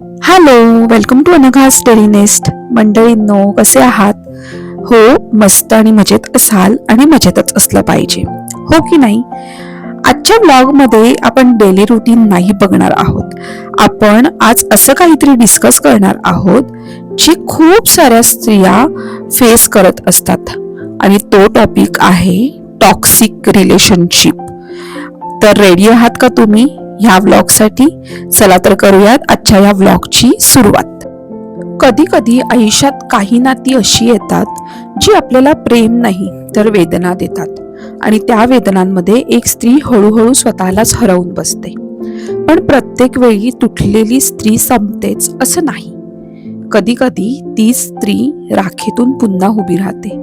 Hello, welcome to Anagha's daily nest. मंडळींनो, कसे आहात? हो, मस्त आणि मजेत असाल आणि मजेतच असलं पाहिजे, हो की नाही? आजच्या ब्लॉगमध्ये आपण डेली रुटीन नाही बघणार आहोत. आपण आज असं काहीतरी डिस्कस करणार आहोत जे खूप साऱ्या स्त्रिया फेस करत असतात आणि तो टॉपिक आहे टॉक्सिक रिलेशनशिप. तर रेडी आहात का तुम्ही ह्या व्लॉगसाठी? चला तर करूयात आजच्या या व्लॉगची सुरुवात. कधी कधी आयुष्यात काही नाती अशी येतात जी आपल्याला प्रेम नाही तर वेदना देतात, आणि त्या वेदनांमध्ये एक स्त्री हळूहळू स्वतःलाच हरवून बसते. पण प्रत्येक वेळी तुटलेली स्त्री संपतेच असं नाही. कधी कधी ती स्त्री राखेतून पुन्हा उभी राहते,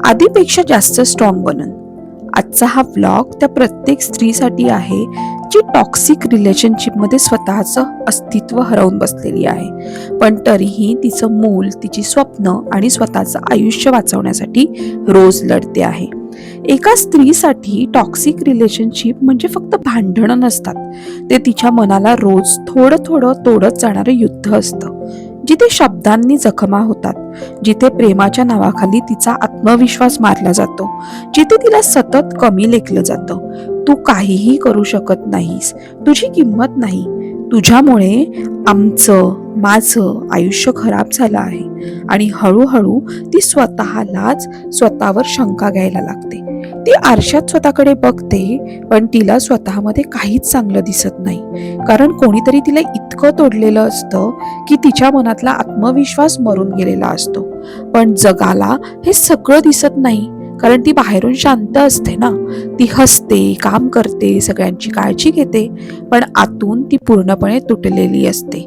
आधीपेक्षा जास्त स्ट्रॉंग बनून. आजचा हा व्लॉग त्या प्रत्येक स्त्रीसाठी आहे जी टॉक्सिक रिलेशनशिपमध्ये स्वतःचं अस्तित्व हरवून बसलेली आहे, पण तरीही तिचं मूल, तिची स्वप्न आणि स्वतःचं आयुष्य वाचवण्यासाठी रोज लढते आहे. एका स्त्रीसाठी टॉक्सिक रिलेशनशिप म्हणजे फक्त भांडणं नसतात, ते तिच्या मनाला रोज थोडं थोडं तोडत जाणारं युद्ध असतं. जिथे शब्दांनी जखमा होतात, जिथे प्रेमाच्या नावाखाली तिचा आत्मविश्वास मारला जातो, जिथे तिला सतत कमी लेखलं जातं. तू काहीही करू शकत नाहीस, तुझी किंमत नाही, तुझ्यामुळे माझं आयुष्य खराब झालं आहे. आणि हळूहळू ती स्वतःवर शंका घ्यायला लागते. ती आरशात स्वतःकडे बघते, पण तिला स्वतःमध्ये काहीच चांगलं दिसत नाही, कारण कोणीतरी तिला इतकं तोडलेलं असतं की तिच्या मनातला आत्मविश्वास मरून गेलेला असतो. पण जगाला हे सगळं दिसत नाही, कारण ती बाहेरून शांत असते ना. ती हसते, काम करते, सगळ्यांची काळजी घेते, पण आतून ती पूर्णपणे तुटलेली असते.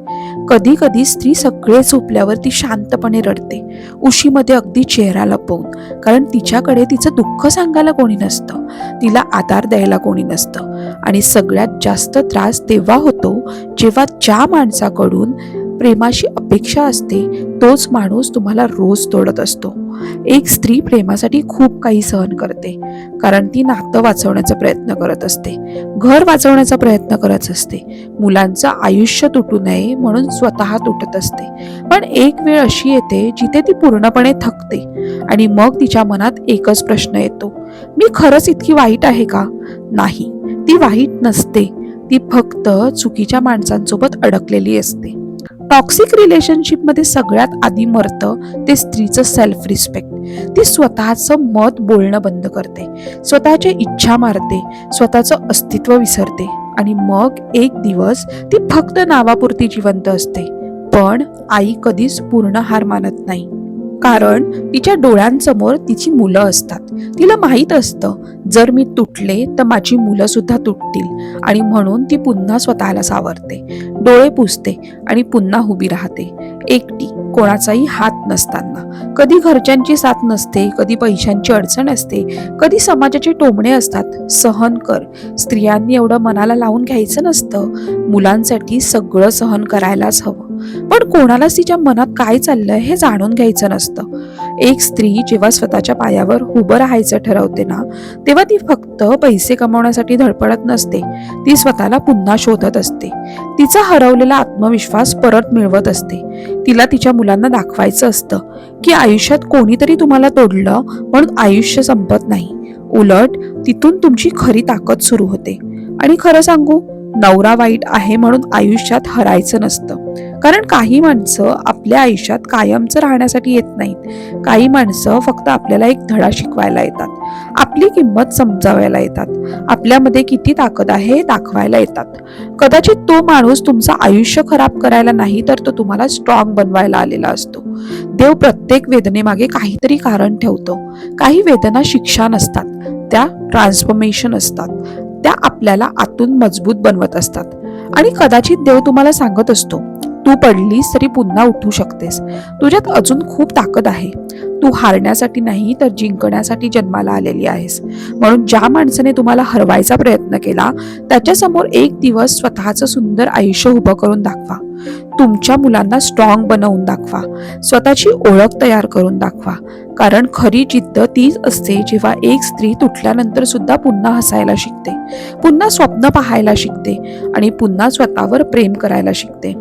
कधी कधी स्त्री सगळे झोपल्यावर ती शांतपणे रडते, उशीमध्ये अगदी चेहरा लपवून, कारण तिच्याकडे तिचं दुःख सांगायला कोणी नसतं, तिला आधार द्यायला कोणी नसतं. आणि सगळ्यात जास्त त्रास तेव्हा होतो जेव्हा ज्या माणसाकडून प्रेमाची अपेक्षा असते तोच माणूस तुम्हाला रोज तोडत असतो. एक स्त्री प्रेमासाठी खूप काही सहन करते, कारण ती नातं वाचवण्याचा प्रयत्न करत असते, घर वाचवण्याचा प्रयत्न करत असते, मुलांचं आयुष्य तुटू नये म्हणून स्वतः तुटत असते. पण एक वेळ अशी येते जिथे ती पूर्णपणे थकते, आणि मग तिच्या मनात एकच प्रश्न येतो, मी खरंच इतकी वाईट आहे का? नाही, ती वाईट नसते, ती फक्त चुकीच्या माणसांसोबत अडकलेली असते. टॉक्सिक रिलेशनशिपमध्ये सगळ्यात आधी मरतं ते स्त्रीचं सेल्फ रिस्पेक्ट. ती स्वतःचं मत बोलणं बंद करते, स्वतःच्या इच्छा मारते, स्वतःचं अस्तित्व विसरते, आणि मग एक दिवस ती फक्त नावापुरती जिवंत असते. पण आई कधीच पूर्ण हार मानत नाही, कारण तिच्या डोळ्यांसमोर तिची मुलं असतात. तिला माहीत असतं, जर मी तुटले तर माझी मुलं सुद्धा तुटतील, आणि म्हणून ती पुन्हा स्वतःला सावरते, डोळे पुसते आणि पुन्हा उभी राहते, एकटी, कोणाचाही हात नसताना. कधी घरच्यांची साथ नसते, कधी पैशांची अडचण असते, कधी समाजाचे टोमणे असतात. सहन कर, स्त्रियांनी एवढं मनाला लावून घ्यायचं नसतं. मुलांसाठी सगळं सहन करायलाच हवं, पण कोणालाच तिच्या मनात काय चाललंय हे जाणून घ्यायचं नसतं. एक स्त्री जेव्हा स्वतःच्या पायावर उभं राहायचं ठरवते ना, तेव्हा ती फक्त पैसे कमावण्यासाठी धडपडत नसते, ती स्वतःला पुन्हा शोधत असते, तिचा हरवलेला आत्मविश्वास परत मिळवत असते. तिला तिच्या मुलांना दाखवायचं असतं की आयुष्यात कोणीतरी तुम्हाला तोडलं म्हणून आयुष्य संपत नाही, उलट तिथून तुमची खरी ताकद सुरू होते. आणि खरं सांगू, नवरा वाईट आहे म्हणून आयुष्यात हरायचं नसतं, कारण काही माणसं आपल्या आयुष्यात कायमचं राहण्यासाठी येत नाहीत. काही माणसं फक्त आपल्याला एक धडा शिकवायला येतात, आपली किंमत समजावायला येतात, आपल्यामध्ये किती ताकद आहे हे दाखवायला येतात. कदाचित तो माणूस तुमचं आयुष्य खराब करायला नाही, तर तो तुम्हाला स्ट्रॉंग बनवायला आलेला असतो. देव प्रत्येक वेदनेमागे काहीतरी कारण ठेवतो. काही वेदना शिक्षा नसतात, त्या ट्रान्सफॉर्मेशन असतात, त्या आपल्याला आतून मजबूत बनवत असतात. आणि कदाचित देव तुम्हाला सांगत असतो, तू पडलीस तरी पुन्हा उठू शकतेस, तुझ्यात अजून खूप ताकद आहे, तू हारण्यासाठी नाही तर जिंकण्यासाठी जन्माला आलेली आहेस. म्हणून ज्या माणसाने तुम्हाला हरवायचा प्रयत्न केला त्याच्यासमोर एक दिवस स्वतःचं सुंदर आयुष्य उभं करून दाखवा, तुमच्या मुलांना स्ट्रॉंग बनवून दाखवा, स्वतःची ओळख तयार करून दाखवा. कारण खरी जिद्द तीच असते जेव्हा एक स्त्री तुटल्यानंतर सुद्धा पुन्हा हसायला शिकते, पुन्हा स्वप्न पाहायला शिकते, आणि पुन्हा स्वतःवर प्रेम करायला शिकते.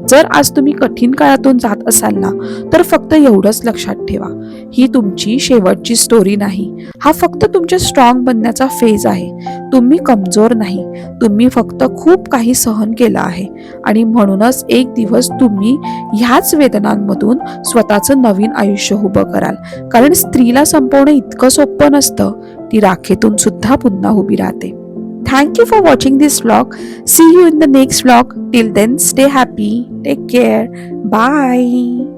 जर आज तुम्ही कठीण काळातून जात असाल ना, तर फक्त एवढंच लक्षात ठेवा, ही तुमची शेवटची स्टोरी नाही. हा फक्त तुमच्या स्ट्रॉंग बनण्याचा फेज आहे. तुम्ही कमजोर नाही, तुम्ही फक्त खूप काही सहन केलं आहे आणि म्हणूनच एक दिवस तुम्ही ह्याच वेदनांमधून स्वतःचं नवीन आयुष्य उभं कराल. कारण स्त्रीला संपवणं इतकं सोपं नसतं, ती राखेतून सुद्धा पुन्हा उभी राहते. Thank you for watching this vlog. See you in the next vlog. Till then, stay happy. Take care. Bye.